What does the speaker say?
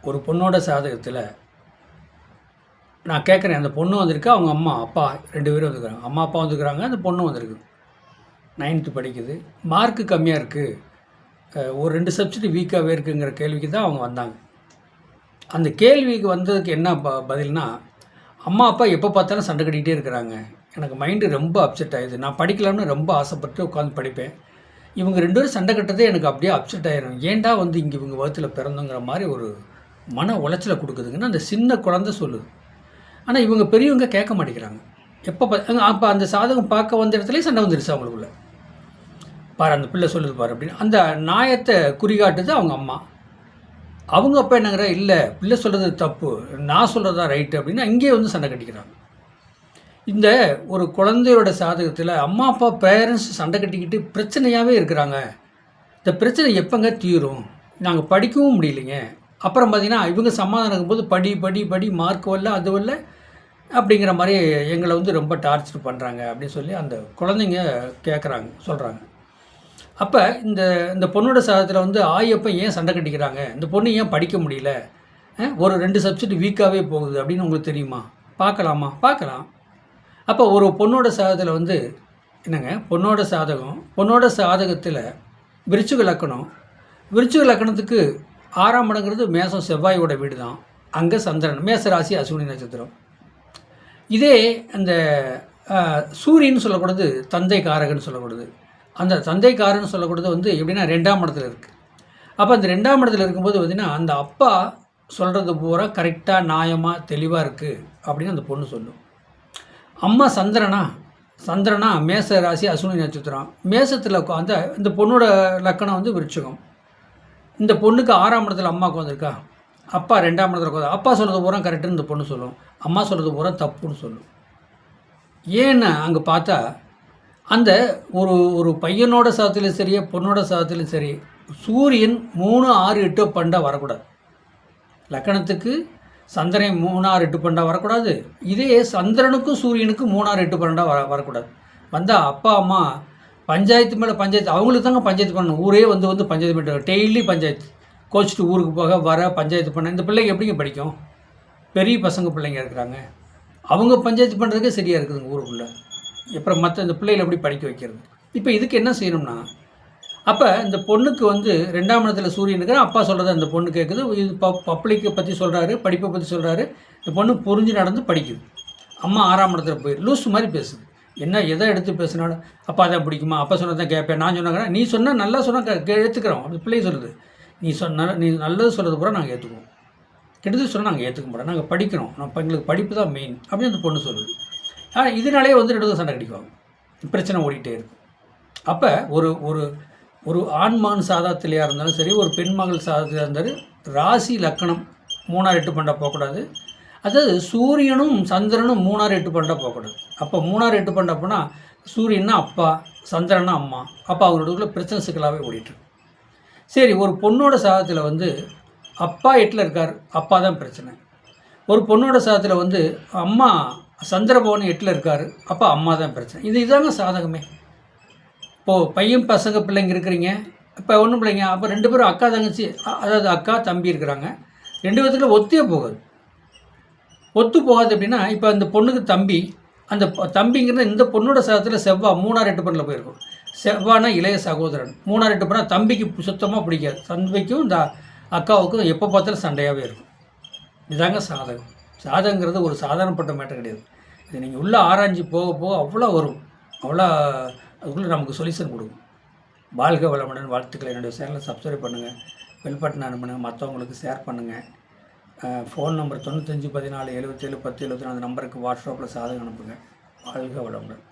ஒரு பொண்ணோட சாதகத்தில் நான் கேட்குறேன், அந்த பொண்ணு வந்திருக்கு, அவங்க அம்மா அப்பா 2 பேரும் வந்துருக்காங்க. அம்மா அப்பா வந்துருக்குறாங்க, அந்த பொண்ணு வந்திருக்கு. 9th படிக்குது. மார்க்கு கம்மியாக இருக்குது, ஒரு 2 சப்ஜெக்ட் வீக்காகவே இருக்குங்கிற கேள்விக்கு தான் அவங்க வந்தாங்க. அந்த கேள்விக்கு வந்ததுக்கு என்ன பதில்னா, அம்மா அப்பா எப்போ பார்த்தாலும் சண்டை கட்டிக்கிட்டே இருக்கிறாங்க. எனக்கு மைண்டு ரொம்ப அப்செட் ஆகிடுது. நான் படிக்கலாம்னு ரொம்ப ஆசைப்பட்டு உட்காந்து படிப்பேன். இவங்க 2 பேரும் சண்டை கட்டதே எனக்கு அப்படியே அப்செட் ஆயிடும். ஏன்டா வந்து இங்கே இவங்க வகுத்தில் பிறந்தோங்கிற மாதிரி ஒரு மன உளைச்சலை கொடுக்குதுங்கன்னா அந்த சின்ன குழந்தை சொல்லுது. ஆனால் இவங்க பெரியவங்க கேட்க மாட்டேங்கிறாங்க. அப்போ அந்த சாதகம் பார்க்க வந்த இடத்துலேயே சண்டை வந்துருச்சு அவங்களுக்குள்ள. பாரு அந்த பிள்ளை சொல்லுது பாரு அப்படின்னு அந்த நியாயத்தை குறிகாட்டுது அவங்க அம்மா. அவங்க அப்பா என்னங்கிற, இல்லை பிள்ளை சொல்கிறது தப்பு, நான் சொல்கிறது தான் ரைட்டு அப்படின்னு அங்கேயே வந்து சண்டை கட்டிக்கிறாங்க. இந்த ஒரு குழந்தையோட சாதகத்தில் அம்மா அப்பா பேரண்ட்ஸ் சண்டை கட்டிக்கிட்டு பிரச்சனையாகவே இருக்கிறாங்க. இந்த பிரச்சனை எப்போங்க தீரும்? நாங்கள் படிக்கவும் முடியலைங்க. அப்புறம் பார்த்திங்கன்னா இவங்க சமாதானம் இருக்கும்போது படி படி படி மார்க் வரல அது வரல அப்படிங்கிற மாதிரி எங்களை வந்து ரொம்ப டார்ச்சர் பண்ணுறாங்க அப்படின்னு சொல்லி அந்த குழந்தைங்க கேட்குறாங்க, சொல்கிறாங்க. அப்போ இந்த பொண்ணோட சாதகத்தில் வந்து ஆயப்போ ஏன் சண்டை கட்டிக்கிறாங்க, இந்த பொண்ணு ஏன் படிக்க முடியல, ஒரு 2 சப்ஜெக்ட் வீக்காகவே போகுது அப்படின்னு உங்களுக்கு தெரியுமா? பார்க்கலாமா? பார்க்கலாம். அப்போ ஒரு பொண்ணோட சாதகத்தில் வந்து என்னங்க, பொண்ணோட சாதகத்தில் விருச்சிக லக்கணம். விருச்சிக லக்கணத்துக்கு 6ஆம் இடங்கிறது மேசம் செவ்வாயோட வீடு தான். அங்கே சந்திரன், மேச ராசி அசுவினி நட்சத்திரம். இதே அந்த சூரியன் சொல்லக்கூடாது, தந்தை காரகன்னு சொல்லக்கூடாது. அந்த தந்தை காரன்னு சொல்லக்கூடாது வந்து எப்படின்னா 2ஆம் இடத்துல இருக்குது. அப்போ அந்த 2ஆம் இடத்துல இருக்கும்போது பார்த்திங்கன்னா அந்த அப்பா சொல்கிறது பூரா கரெக்டாக நியாயமாக தெளிவாக இருக்குது அப்படின்னு அந்த பொண்ணு சொல்லும். அம்மா சந்திரனா மேச ராசி அசுவினி நட்சத்திரம். மேசத்தில் இந்த பொண்ணோட லக்கணம் வந்து விருச்சிகம். இந்த பொண்ணுக்கு 6ஆம் இடத்துல அம்மாவுக்கு வந்திருக்கா, அப்பா 2ஆம் இடத்துல உட்காந்து அப்பா சொல்கிறது பூரா கரெக்டுன்னு இந்த பொண்ணு சொல்லும், அம்மா சொல்கிறது பூரா தப்புன்னு சொல்லும். ஏன்னா அங்கே பார்த்தா அந்த ஒரு பையனோட சாதத்திலும் சரி பொண்ணோட சாதத்திலும் சரி சூரியன் 3, 6, 8, 12 வரக்கூடாது. லக்கணத்துக்கு சந்திரன் 3, 6, 8, 12 வரக்கூடாது. இதே சந்திரனுக்கும் சூரியனுக்கும் 3, 6, 8, 12 வரக்கூடாது. வந்தால் அப்பா அம்மா பஞ்சாயத்து மேலே பஞ்சாயத்து, அவங்களுக்கு தாங்க பஞ்சாயத்து பண்ணணும். ஊரே வந்து பஞ்சாயத்து பண்ணிட்டு டெய்லி பஞ்சாயத்து கோச்சிட்டு ஊருக்கு போக வர பஞ்சாயத்து பண்ண இந்த பிள்ளைங்க எப்படிங்க படிக்கும்? பெரிய பசங்க பிள்ளைங்க இருக்கிறாங்க, அவங்க பஞ்சாயத்து பண்ணுறதுக்கே சரியாக இருக்குதுங்க ஊருக்குள்ளே. அப்புறம் மற்ற இந்த பிள்ளைகளை எப்படி படிக்க வைக்கிறது? இப்போ இதுக்கு என்ன செய்யணும்னா, அப்போ இந்த பொண்ணுக்கு வந்து 2ஆம் இடத்துல சூரியன் இருக்கிற அப்பா சொல்கிறத அந்த பொண்ணு கேட்குது. இது பப்ளிக்கை பற்றி சொல்கிறாரு, படிப்பை பற்றி சொல்கிறாரு. இந்த பொண்ணு புரிஞ்சு நடந்து படிக்குது. அம்மா 6ஆம் இடத்துல போய் லூஸ் மாதிரி பேசுது. என்ன எதை எடுத்து பேசுனாலும் அப்பா தான் பிடிக்குமா, அப்பா சொன்னதான் கேட்பேன், நான் சொன்னாங்க நீ சொன்னால் நல்லா சொன்னால் எடுத்துக்கிறோம். அப்படி பிள்ளை சொல்லுது, நீ நல்லது சொல்கிறது பூரா நாங்கள் ஏற்றுக்குவோம், கெடுதல் சொன்னால் நாங்கள் ஏற்றுக்க மாட்டோம், நாங்கள் படிக்கிறோம், எங்களுக்கு படிப்பு தான் மெயின் அப்படின்னு அந்த பொண்ணு சொல்லுது. ஆனால் இதனாலே வந்து 2 சண்டை கட்டிக்குவாங்க, பிரச்சனை ஓடிக்கிட்டே இருக்கும். அப்போ ஒரு ஆண்மான் சாதத்திலையாக இருந்தாலும் சரி, ஒரு பெண் மகள் சாதத்திலையாக இருந்தாலும் ராசி லக்கணம் 3, 6, 8, 12 போகக்கூடாது. அதாவது சூரியனும் சந்திரனும் 3, 6, 8, 12 போகக்கூடாது. அப்போ 3, 6, 8, 12 போனால் சூரியன்னா அப்பா, சந்திரனா அம்மா, அப்போ அவங்களுக்குள்ள பிரச்சனை சிக்கலாகவே ஓடிட்டுருக்கு. சரி, ஒரு பொண்ணோட சாதத்தில் வந்து அப்பா 8ல் இருக்கார், அப்பா தான் பிரச்சனை. ஒரு பொண்ணோட சாதத்தில் வந்து அம்மா சந்திரபவன் 8ல் இருக்கார், அப்பா அம்மா தான் பிரச்சனை. இதுதாங்க சாதகமே. இப்போது பையன் பசங்க பிள்ளைங்க இருக்கிறீங்க, இப்போ ஒன்றும் பிள்ளைங்க, அப்போ 2 பேரும் அக்கா தங்கச்சி, அதாவது அக்கா தம்பி இருக்கிறாங்க. 2 பேர்த்துக்குள்ள ஒத்து போகாது அப்படின்னா, இப்போ அந்த பொண்ணுக்கு தம்பி, அந்த தம்பிங்கிறது இந்த பொண்ணோட சாதத்தில் செவ்வாய் 3, 6, 8, 12 போயிருக்கும். செவ்வாய்னா இளைய சகோதரன். 3, 6, 8, 12 தம்பிக்கு சுத்தமாக பிடிக்காது. தம்பிக்கும் இந்த அக்காவுக்கும் எப்போ பார்த்தாலும் சண்டையாகவே இருக்கும். இதுதாங்க சாதகம். சாதகங்கிறது ஒரு சாதாரணப்பட்ட மேட்டர் கிடையாது. இது நீங்கள் உள்ளே ஆராய்ச்சி போக போக அவ்வளோ வரும், அவ்வளோ அதுக்குள்ளே நமக்கு சொல்யூஷன் கொடுக்கும். வாழ்க வளமுடன். வாழ்த்துக்களை. என்னுடைய சேனலை சப்ஸ்கிரைப் பண்ணுங்கள், பெல் பட்டன் அனுப்புங்க, மற்றவங்களுக்கு ஷேர் பண்ணுங்கள். ஃபோன் நம்பர் 95 14 77 10 74 அந்த நம்பருக்கு வாட்ஸ்அப்பில் சாதகம் அனுப்புங்க. வாழ்க வளமுடன்.